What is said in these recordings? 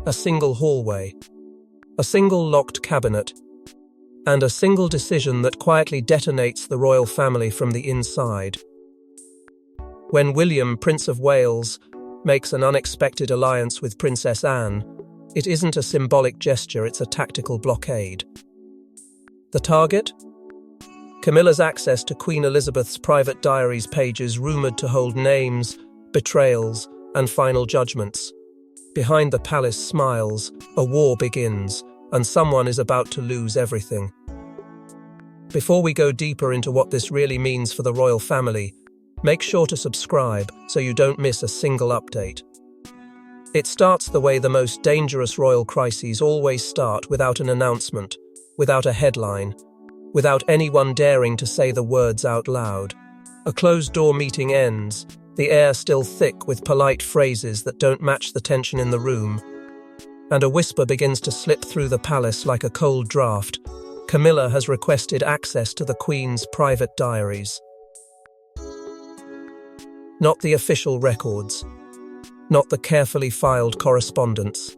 a single hallway, a single locked cabinet, and a single decision that quietly detonates the royal family from the inside. When William, Prince of Wales, makes an unexpected alliance with Princess Anne, it isn't a symbolic gesture, it's a tactical blockade. The target? Camilla's access to Queen Elizabeth's private diaries pages rumoured to hold names, betrayals, and final judgments. Behind the palace smiles, a war begins, and someone is about to lose everything. Before we go deeper into what this really means for the royal family, make sure to subscribe so you don't miss a single update. It starts the way the most dangerous royal crises always start, without an announcement, without a headline, without anyone daring to say the words out loud. A closed-door meeting ends, the air still thick with polite phrases that don't match the tension in the room, and a whisper begins to slip through the palace like a cold draft. Camilla has requested access to the Queen's private diaries. Not the official records, not the carefully filed correspondence.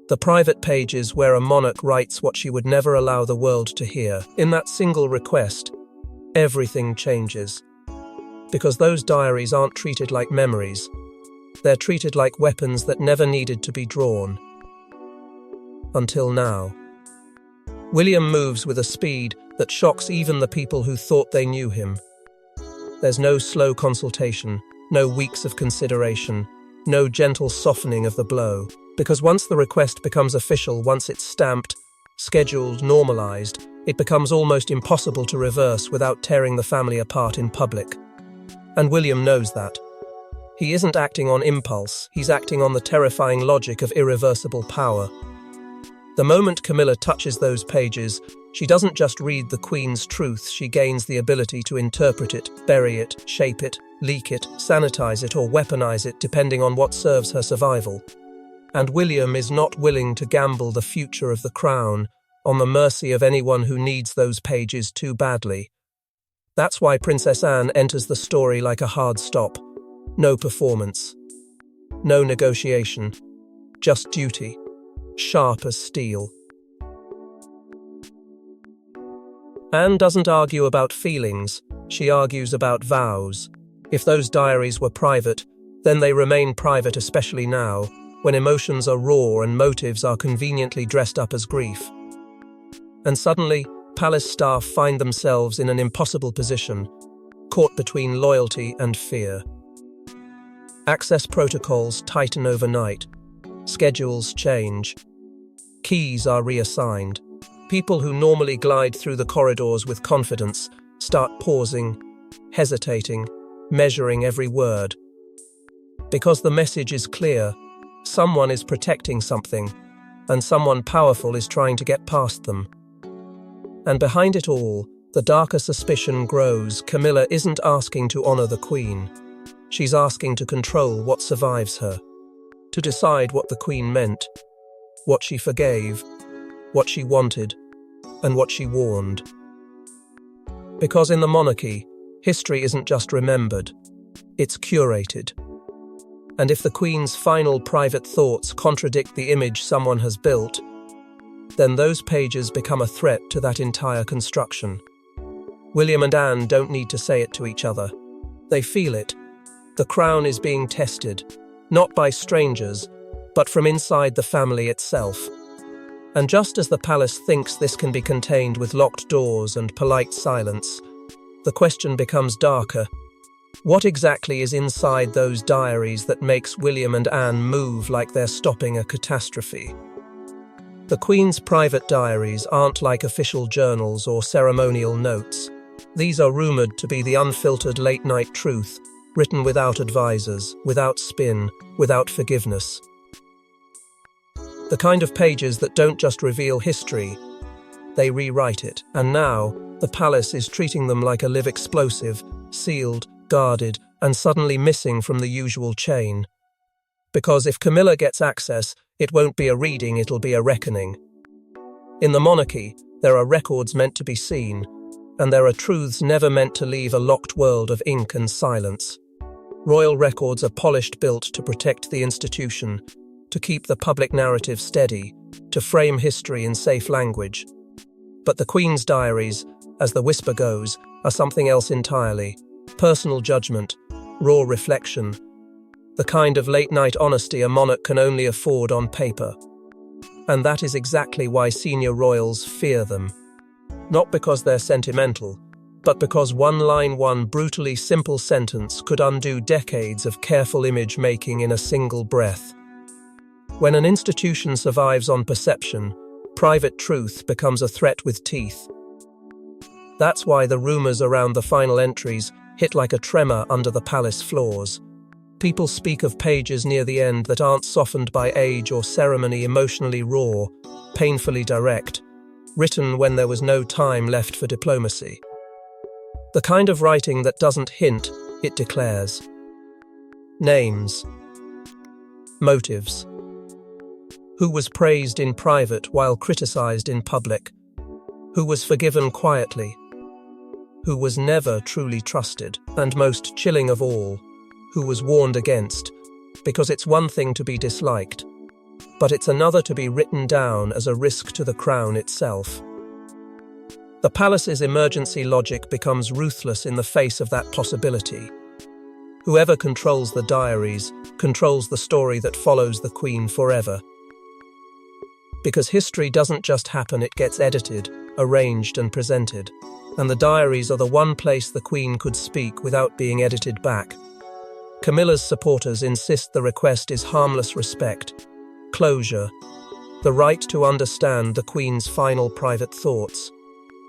The private pages where a monarch writes what she would never allow the world to hear. In that single request, everything changes. Because those diaries aren't treated like memories. They're treated like weapons that never needed to be drawn. Until now. William moves with a speed that shocks even the people who thought they knew him. There's no slow consultation, no weeks of consideration, no gentle softening of the blow. Because once the request becomes official, once it's stamped, scheduled, normalized, it becomes almost impossible to reverse without tearing the family apart in public. And William knows that. He isn't acting on impulse, he's acting on the terrifying logic of irreversible power. The moment Camilla touches those pages, she doesn't just read the Queen's truth, she gains the ability to interpret it, bury it, shape it, leak it, sanitize it, or weaponize it depending on what serves her survival. And William is not willing to gamble the future of the crown on the mercy of anyone who needs those pages too badly. That's why Princess Anne enters the story like a hard stop. No performance. No negotiation. Just duty. Sharp as steel. Anne doesn't argue about feelings, she argues about vows. If those diaries were private, then they remain private, especially now, when emotions are raw and motives are conveniently dressed up as grief. And suddenly, palace staff find themselves in an impossible position, caught between loyalty and fear. Access protocols tighten overnight. Schedules change. Keys are reassigned. People who normally glide through the corridors with confidence start pausing, hesitating, measuring every word. Because the message is clear, someone is protecting something, and someone powerful is trying to get past them. And behind it all, the darker suspicion grows. Camilla isn't asking to honor the Queen. She's asking to control what survives her, to decide what the Queen meant, what she forgave, what she wanted, and what she warned. Because in the monarchy, history isn't just remembered, it's curated. And if the Queen's final private thoughts contradict the image someone has built, then those pages become a threat to that entire construction. William and Anne don't need to say it to each other. They feel it. The crown is being tested, not by strangers, but from inside the family itself. And just as the palace thinks this can be contained with locked doors and polite silence, the question becomes darker. What exactly is inside those diaries that makes William and Anne move like they're stopping a catastrophe? The Queen's private diaries aren't like official journals or ceremonial notes. These are rumoured to be the unfiltered late-night truth, written without advisors, without spin, without forgiveness. The kind of pages that don't just reveal history, they rewrite it. And now, the palace is treating them like a live explosive, sealed, guarded, and suddenly missing from the usual chain. Because if Camilla gets access, it won't be a reading, it'll be a reckoning. In the monarchy, there are records meant to be seen, and there are truths never meant to leave a locked world of ink and silence. Royal records are polished, built to protect the institution, to keep the public narrative steady, to frame history in safe language. But the Queen's diaries, as the whisper goes, are something else entirely. Personal judgment, raw reflection, the kind of late-night honesty a monarch can only afford on paper. And that is exactly why senior royals fear them. Not because they're sentimental, but because one brutally simple sentence could undo decades of careful image-making in a single breath. When an institution survives on perception, private truth becomes a threat with teeth. That's why the rumors around the final entries hit like a tremor under the palace floors. People speak of pages near the end that aren't softened by age or ceremony, emotionally raw, painfully direct, written when there was no time left for diplomacy. The kind of writing that doesn't hint, it declares. Names. Motives. Who was praised in private while criticized in public? Who was forgiven quietly? Who was never truly trusted? And most chilling of all, who was warned against? Because it's one thing to be disliked, but it's another to be written down as a risk to the crown itself. The palace's emergency logic becomes ruthless in the face of that possibility. Whoever controls the diaries controls the story that follows the Queen forever. Because history doesn't just happen, it gets edited, arranged and presented. And the diaries are the one place the Queen could speak without being edited back. Camilla's supporters insist the request is harmless respect, closure, the right to understand the Queen's final private thoughts.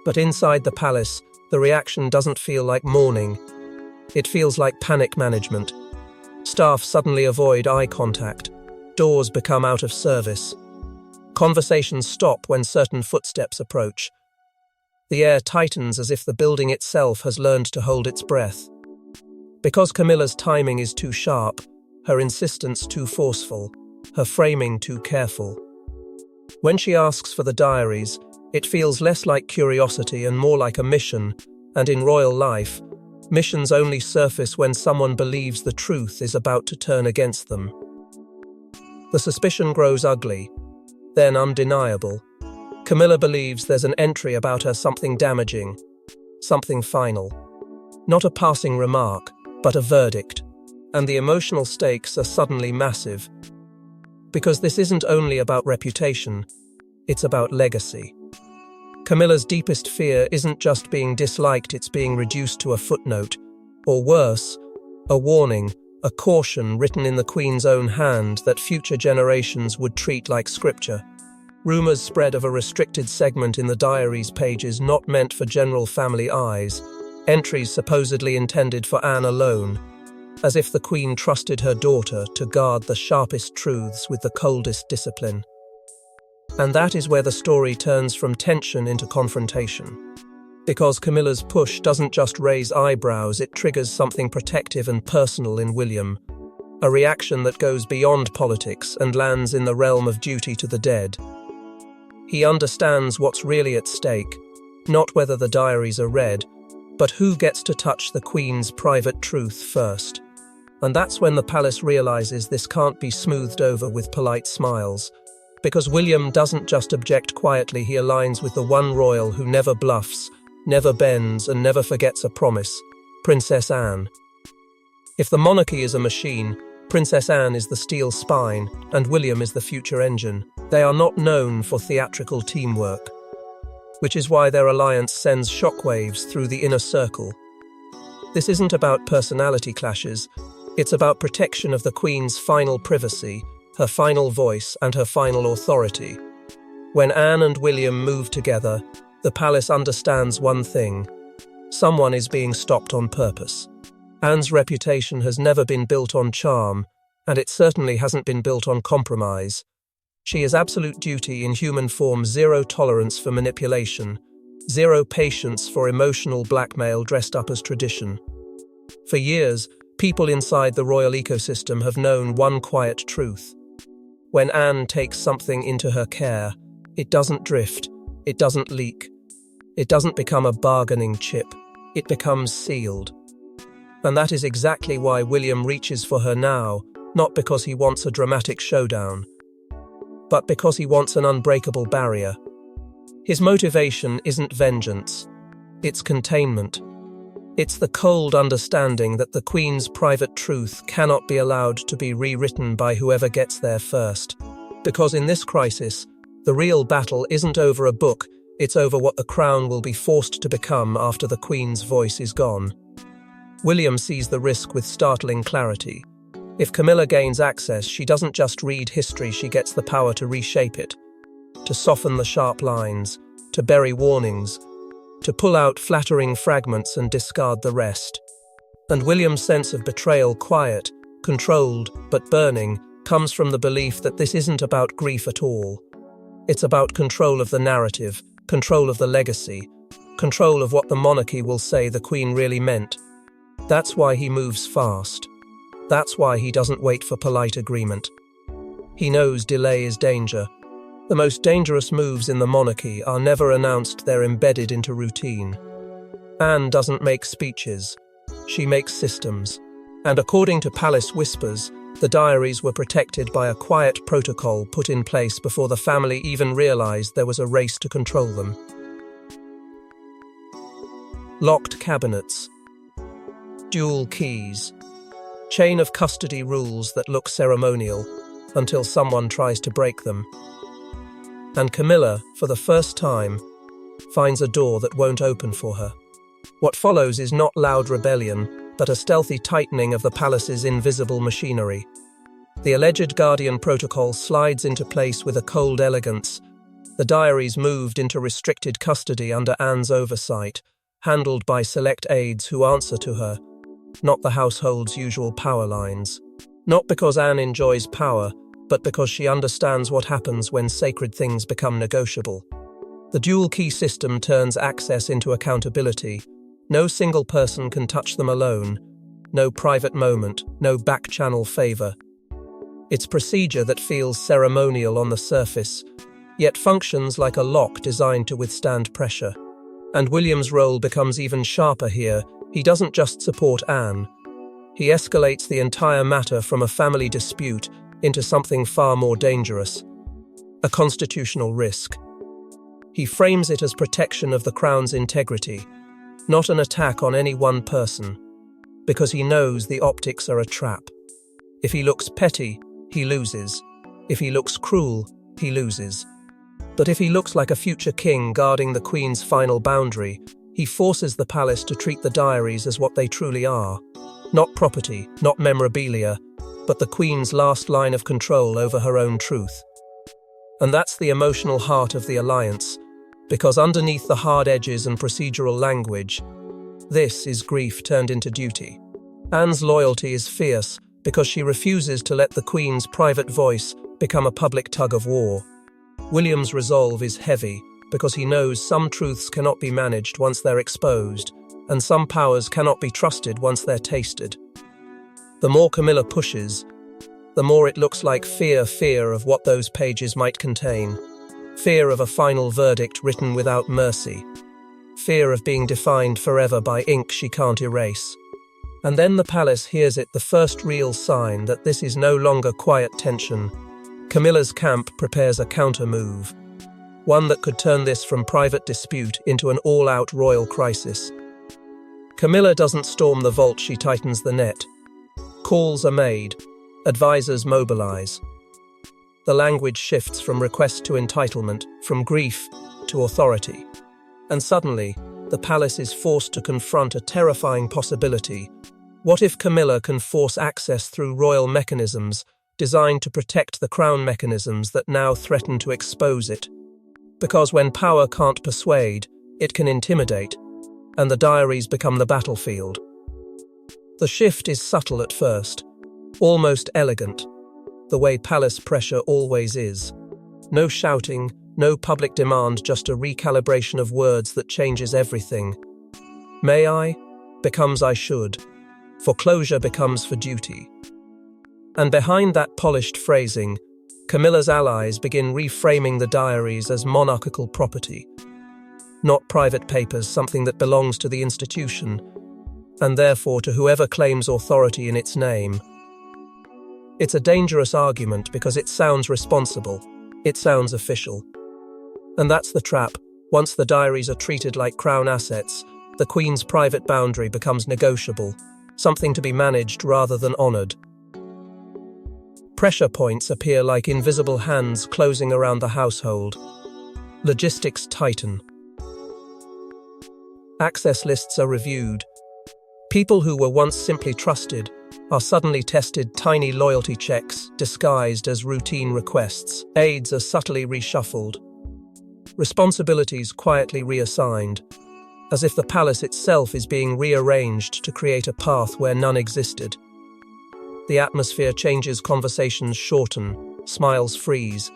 But inside the palace, the reaction doesn't feel like mourning. It feels like panic management. Staff suddenly avoid eye contact. Doors become out of service. Conversations stop when certain footsteps approach. The air tightens as if the building itself has learned to hold its breath. Because Camilla's timing is too sharp, her insistence too forceful, her framing too careful. When she asks for the diaries, it feels less like curiosity and more like a mission, and in royal life, missions only surface when someone believes the truth is about to turn against them. The suspicion grows ugly, then undeniable. Camilla believes there's an entry about her, something damaging, something final. Not a passing remark, but a verdict. And the emotional stakes are suddenly massive. Because this isn't only about reputation, it's about legacy. Camilla's deepest fear isn't just being disliked, it's being reduced to a footnote, or worse, a warning, a caution written in the Queen's own hand that future generations would treat like scripture. Rumors spread of a restricted segment in the diaries pages not meant for general family eyes, entries supposedly intended for Anne alone, as if the Queen trusted her daughter to guard the sharpest truths with the coldest discipline. And that is where the story turns from tension into confrontation. Because Camilla's push doesn't just raise eyebrows, it triggers something protective and personal in William, a reaction that goes beyond politics and lands in the realm of duty to the dead. He understands what's really at stake, not whether the diaries are read, but who gets to touch the Queen's private truth first. And that's when the palace realizes this can't be smoothed over with polite smiles. Because William doesn't just object quietly, he aligns with the one royal who never bluffs, never bends, and never forgets a promise, Princess Anne. If the monarchy is a machine, Princess Anne is the steel spine, and William is the future engine. They are not known for theatrical teamwork, which is why their alliance sends shockwaves through the inner circle. This isn't about personality clashes, it's about protection of the Queen's final privacy, her final voice, and her final authority. When Anne and William move together, the palace understands one thing: someone is being stopped on purpose. Anne's reputation has never been built on charm, and it certainly hasn't been built on compromise. She is absolute duty in human form, zero tolerance for manipulation, zero patience for emotional blackmail dressed up as tradition. For years, people inside the royal ecosystem have known one quiet truth. When Anne takes something into her care, it doesn't drift, it doesn't leak, it doesn't become a bargaining chip, it becomes sealed. And that is exactly why William reaches for her now, not because he wants a dramatic showdown, but because he wants an unbreakable barrier. His motivation isn't vengeance, it's containment. It's the cold understanding that the Queen's private truth cannot be allowed to be rewritten by whoever gets there first. Because in this crisis, the real battle isn't over a book, it's over what the crown will be forced to become after the Queen's voice is gone. William sees the risk with startling clarity. If Camilla gains access, she doesn't just read history, she gets the power to reshape it, to soften the sharp lines, to bury warnings, to pull out flattering fragments and discard the rest. And William's sense of betrayal, quiet, controlled, but burning, comes from the belief that this isn't about grief at all. It's about control of the narrative, control of the legacy, control of what the monarchy will say the Queen really meant. That's why he moves fast. That's why he doesn't wait for polite agreement. He knows delay is danger. The most dangerous moves in the monarchy are never announced, they're embedded into routine. Anne doesn't make speeches, she makes systems. And according to palace whispers, the diaries were protected by a quiet protocol put in place before the family even realized there was a race to control them. Locked cabinets, dual keys, chain of custody rules that look ceremonial until someone tries to break them. And Camilla, for the first time, finds a door that won't open for her. What follows is not loud rebellion, but a stealthy tightening of the palace's invisible machinery. The alleged Guardian protocol slides into place with a cold elegance. The diaries moved into restricted custody under Anne's oversight, handled by select aides who answer to her, not the household's usual power lines. Not because Anne enjoys power, but because she understands what happens when sacred things become negotiable. The dual key system turns access into accountability. No single person can touch them alone. No private moment, no back-channel favor. It's procedure that feels ceremonial on the surface, yet functions like a lock designed to withstand pressure. And William's role becomes even sharper here. He doesn't just support Anne. He escalates the entire matter from a family dispute into something far more dangerous, a constitutional risk. He frames it as protection of the crown's integrity, not an attack on any one person, because he knows the optics are a trap. If he looks petty, he loses. If he looks cruel, he loses. But if he looks like a future king guarding the Queen's final boundary, he forces the palace to treat the diaries as what they truly are. Not property, not memorabilia, but the Queen's last line of control over her own truth. And that's the emotional heart of the alliance, because underneath the hard edges and procedural language, this is grief turned into duty. Anne's loyalty is fierce because she refuses to let the Queen's private voice become a public tug-of-war. William's resolve is heavy because he knows some truths cannot be managed once they're exposed, and some powers cannot be trusted once they're tasted. The more Camilla pushes, the more it looks like fear of what those pages might contain. Fear of a final verdict written without mercy. Fear of being defined forever by ink she can't erase. And then the palace hears it, the first real sign that this is no longer quiet tension. Camilla's camp prepares a counter-move, one that could turn this from private dispute into an all-out royal crisis. Camilla doesn't storm the vault, she tightens the net. Calls are made, advisors mobilize. The language shifts from request to entitlement, from grief to authority. And suddenly, the palace is forced to confront a terrifying possibility. What if Camilla can force access through royal mechanisms designed to protect the crown mechanisms that now threaten to expose it? Because when power can't persuade, it can intimidate, and the diaries become the battlefield. The shift is subtle at first, almost elegant, the way palace pressure always is. No shouting, no public demand, just a recalibration of words that changes everything. May I becomes I should. Foreclosure becomes for duty. And behind that polished phrasing, Camilla's allies begin reframing the diaries as monarchical property. Not private papers, something that belongs to the institution, and therefore to whoever claims authority in its name. It's a dangerous argument because it sounds responsible. It sounds official. And that's the trap. Once the diaries are treated like crown assets, the Queen's private boundary becomes negotiable, something to be managed rather than honoured. Pressure points appear like invisible hands closing around the household. Logistics tighten. Access lists are reviewed. People who were once simply trusted are suddenly tested tiny loyalty checks disguised as routine requests. Aids are subtly reshuffled. Responsibilities quietly reassigned, as if the palace itself is being rearranged to create a path where none existed. The atmosphere changes, conversations shorten, smiles freeze,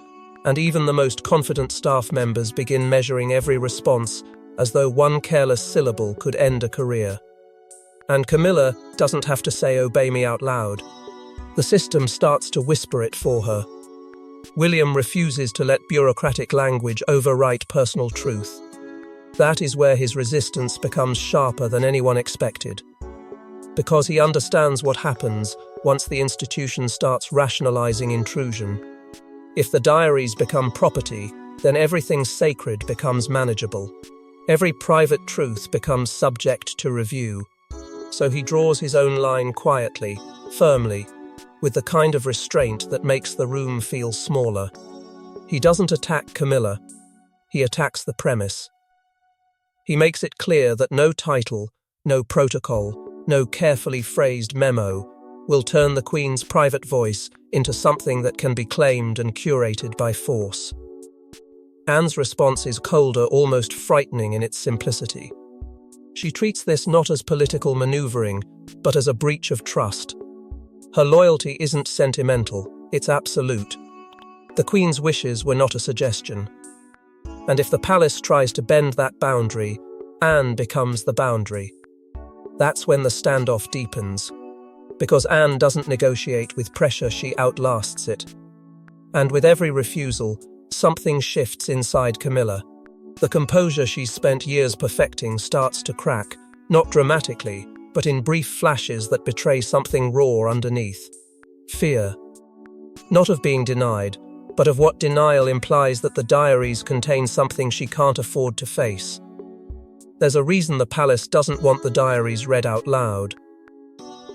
and even the most confident staff members begin measuring every response as though one careless syllable could end a career. And Camilla doesn't have to say "obey me" out loud. The system starts to whisper it for her. William refuses to let bureaucratic language overwrite personal truth. That is where his resistance becomes sharper than anyone expected. Because he understands what happens once the institution starts rationalizing intrusion. If the diaries become property, then everything sacred becomes manageable. Every private truth becomes subject to review. So he draws his own line quietly, firmly, with the kind of restraint that makes the room feel smaller. He doesn't attack Camilla. He attacks the premise. He makes it clear that no title, no protocol, no carefully phrased memo will turn the Queen's private voice into something that can be claimed and curated by force. Anne's response is colder, almost frightening in its simplicity. She treats this not as political maneuvering, but as a breach of trust. Her loyalty isn't sentimental, it's absolute. The Queen's wishes were not a suggestion. And if the palace tries to bend that boundary, Anne becomes the boundary. That's when the standoff deepens. Because Anne doesn't negotiate with pressure, she outlasts it. And with every refusal, something shifts inside Camilla. The composure she's spent years perfecting starts to crack, not dramatically, but in brief flashes that betray something raw underneath. Fear. Not of being denied, but of what denial implies that the diaries contain something she can't afford to face. There's a reason the palace doesn't want the diaries read out loud.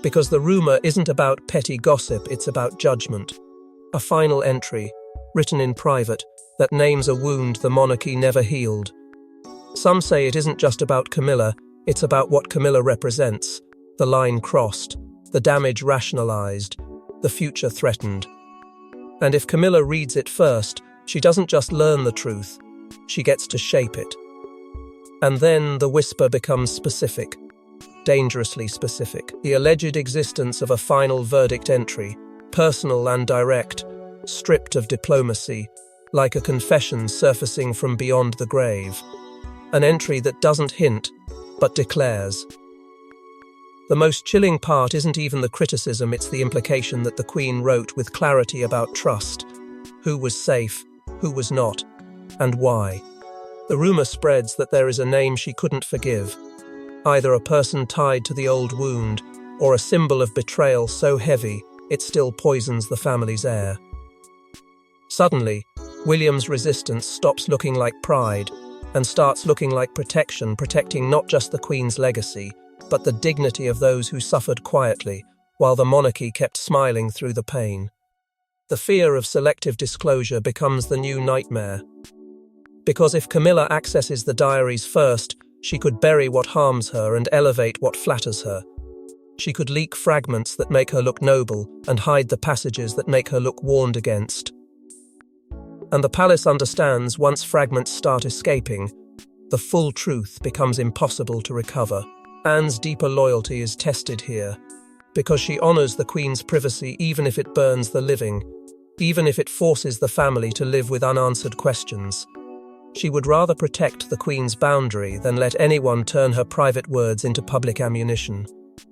Because the rumor isn't about petty gossip, it's about judgment. A final entry, written in private, that names a wound the monarchy never healed. Some say it isn't just about Camilla, it's about what Camilla represents, the line crossed, the damage rationalized, the future threatened. And if Camilla reads it first, she doesn't just learn the truth, she gets to shape it. And then the whisper becomes specific, dangerously specific. The alleged existence of a final verdict entry, personal and direct, stripped of diplomacy, like a confession surfacing from beyond the grave. An entry that doesn't hint, but declares. The most chilling part isn't even the criticism, it's the implication that the Queen wrote with clarity about trust. Who was safe, who was not, and why. The rumor spreads that there is a name she couldn't forgive, either a person tied to the old wound, or a symbol of betrayal so heavy it still poisons the family's air. Suddenly, William's resistance stops looking like pride and starts looking like protection, protecting not just the Queen's legacy, but the dignity of those who suffered quietly while the monarchy kept smiling through the pain. The fear of selective disclosure becomes the new nightmare. Because if Camilla accesses the diaries first, she could bury what harms her and elevate what flatters her. She could leak fragments that make her look noble and hide the passages that make her look warned against. And the palace understands once fragments start escaping, the full truth becomes impossible to recover. Anne's deeper loyalty is tested here, because she honours the Queen's privacy even if it burns the living, even if it forces the family to live with unanswered questions. She would rather protect the Queen's boundary than let anyone turn her private words into public ammunition.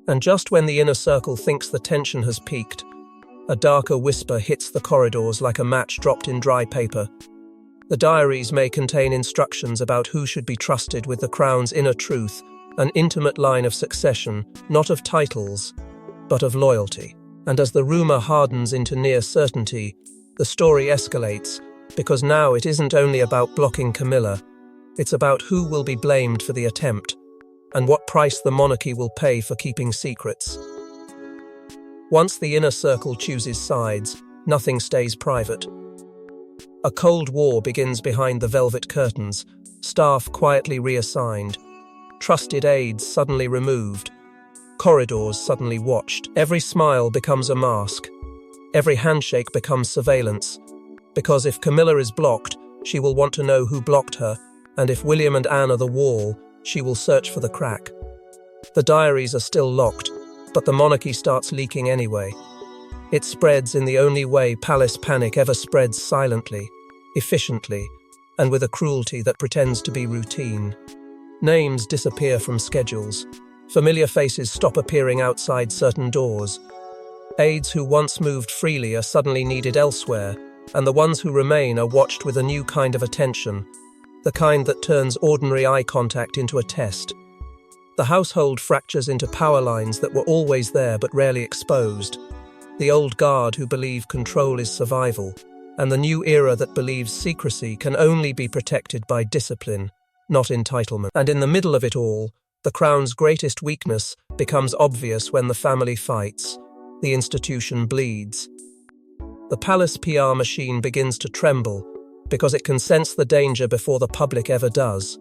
And just when the inner circle thinks the tension has peaked, a darker whisper hits the corridors like a match dropped in dry paper. The diaries may contain instructions about who should be trusted with the Crown's inner truth, an intimate line of succession, not of titles, but of loyalty. And as the rumor hardens into near certainty, the story escalates, because now it isn't only about blocking Camilla, it's about who will be blamed for the attempt, and what price the monarchy will pay for keeping secrets. Once the inner circle chooses sides, nothing stays private. A cold war begins behind the velvet curtains, staff quietly reassigned, trusted aides suddenly removed, corridors suddenly watched. Every smile becomes a mask. Every handshake becomes surveillance. Because if Camilla is blocked, she will want to know who blocked her, and if William and Anne are the wall, she will search for the crack. The diaries are still locked, but the monarchy starts leaking anyway. It spreads in the only way palace panic ever spreads, silently, efficiently, and with a cruelty that pretends to be routine. Names disappear from schedules. Familiar faces stop appearing outside certain doors. Aides who once moved freely are suddenly needed elsewhere, and the ones who remain are watched with a new kind of attention, the kind that turns ordinary eye contact into a test. The household fractures into power lines that were always there but rarely exposed. The old guard who believe control is survival, and the new era that believes secrecy can only be protected by discipline, not entitlement. And in the middle of it all, the crown's greatest weakness becomes obvious when the family fights, the institution bleeds. The palace PR machine begins to tremble because it can sense the danger before the public ever does.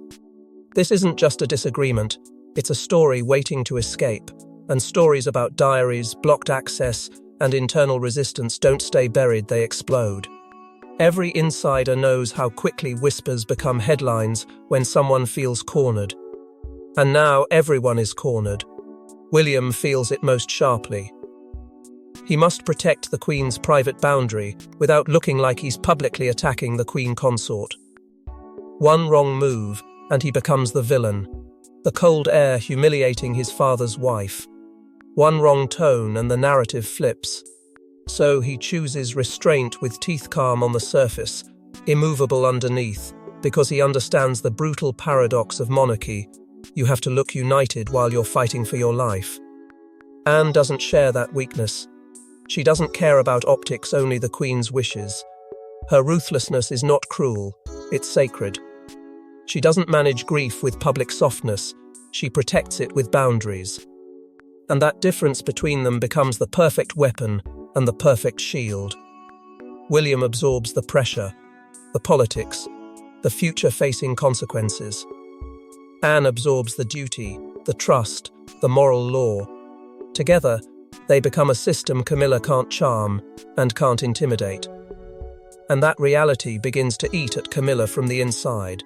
This isn't just a disagreement, it's a story waiting to escape, and stories about diaries, blocked access, and internal resistance don't stay buried, they explode. Every insider knows how quickly whispers become headlines when someone feels cornered. And now everyone is cornered. William feels it most sharply. He must protect the Queen's private boundary without looking like he's publicly attacking the Queen consort. One wrong move, and he becomes the villain, the cold heir humiliating his father's wife. One wrong tone and the narrative flips. So he chooses restraint with teeth calm on the surface, immovable underneath, because he understands the brutal paradox of monarchy. You have to look united while you're fighting for your life. Anne doesn't share that weakness. She doesn't care about optics, only the Queen's wishes. Her ruthlessness is not cruel, it's sacred. She doesn't manage grief with public softness, she protects it with boundaries. And that difference between them becomes the perfect weapon and the perfect shield. William absorbs the pressure, the politics, the future-facing consequences. Anne absorbs the duty, the trust, the moral law. Together, they become a system Camilla can't charm and can't intimidate. And that reality begins to eat at Camilla from the inside.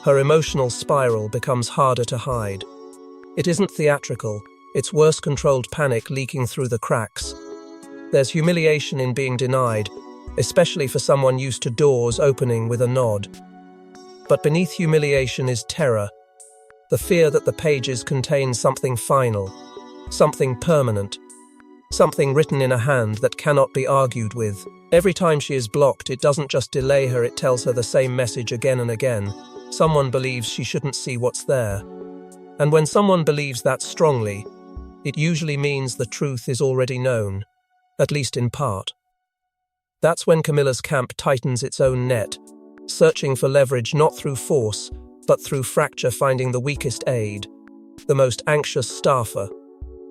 Her emotional spiral becomes harder to hide. It isn't theatrical, it's worse controlled panic leaking through the cracks. There's humiliation in being denied, especially for someone used to doors opening with a nod. But beneath humiliation is terror, the fear that the pages contain something final, something permanent, something written in a hand that cannot be argued with. Every time she is blocked, it doesn't just delay her, it tells her the same message again and again. Someone believes she shouldn't see what's there. And when someone believes that strongly, it usually means the truth is already known, at least in part. That's when Camilla's camp tightens its own net, searching for leverage not through force, but through fracture, finding the weakest aide, the most anxious staffer,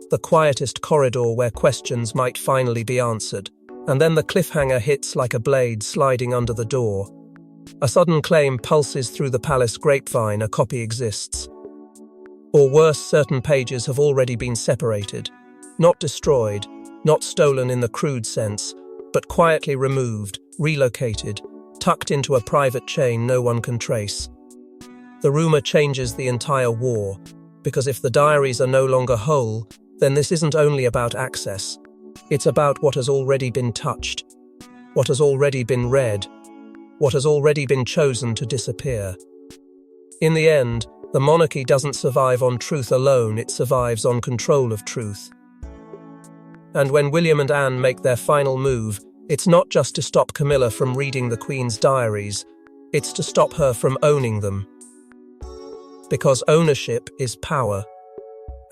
the quietest corridor where questions might finally be answered. And then the cliffhanger hits like a blade sliding under the door. A sudden claim pulses through the palace grapevine, a copy exists. Or worse, certain pages have already been separated, not destroyed, not stolen in the crude sense, but quietly removed, relocated, tucked into a private chain no one can trace. The rumor changes the entire war, because if the diaries are no longer whole, then this isn't only about access. It's about what has already been touched, what has already been read, what has already been chosen to disappear. In the end, the monarchy doesn't survive on truth alone, it survives on control of truth. And when William and Anne make their final move, it's not just to stop Camilla from reading the Queen's diaries, it's to stop her from owning them. Because ownership is power.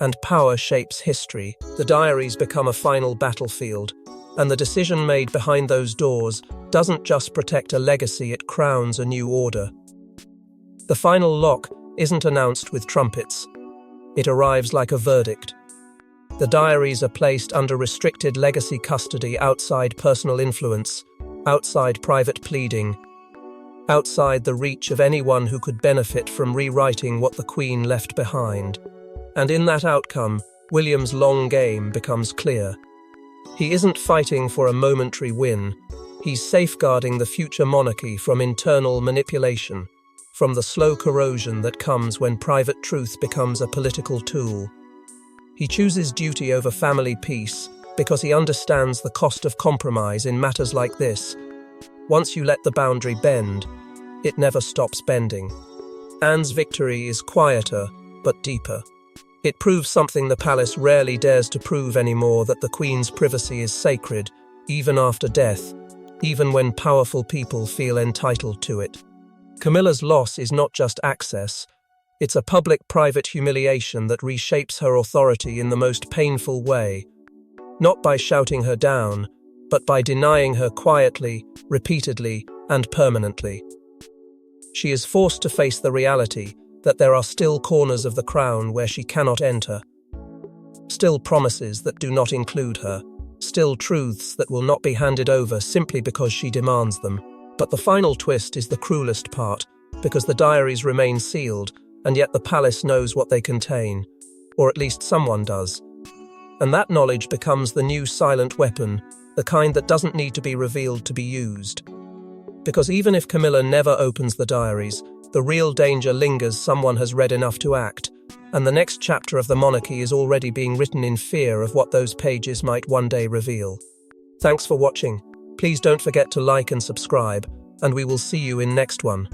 and power shapes history. The diaries become a final battlefield, and the decision made behind those doors doesn't just protect a legacy, it crowns a new order. The final lock isn't announced with trumpets. It arrives like a verdict. The diaries are placed under restricted legacy custody, outside personal influence, outside private pleading, outside the reach of anyone who could benefit from rewriting what the Queen left behind. And in that outcome, William's long game becomes clear. He isn't fighting for a momentary win. He's safeguarding the future monarchy from internal manipulation, from the slow corrosion that comes when private truth becomes a political tool. He chooses duty over family peace because he understands the cost of compromise in matters like this. Once you let the boundary bend, it never stops bending. Anne's victory is quieter, but deeper. It proves something the palace rarely dares to prove anymore, that the Queen's privacy is sacred, even after death, even when powerful people feel entitled to it. Camilla's loss is not just access, it's a public-private humiliation that reshapes her authority in the most painful way, not by shouting her down, but by denying her quietly, repeatedly, and permanently. She is forced to face the reality that there are still corners of the crown where she cannot enter, still promises that do not include her, still truths that will not be handed over simply because she demands them. But the final twist is the cruelest part, because the diaries remain sealed, and yet the palace knows what they contain, or at least someone does. And that knowledge becomes the new silent weapon, the kind that doesn't need to be revealed to be used. Because even if Camilla never opens the diaries, the real danger lingers. Someone has read enough to act, and the next chapter of the monarchy is already being written in fear of what those pages might one day reveal. Thanks for watching. Please don't forget to like and subscribe, and we will see you in next one.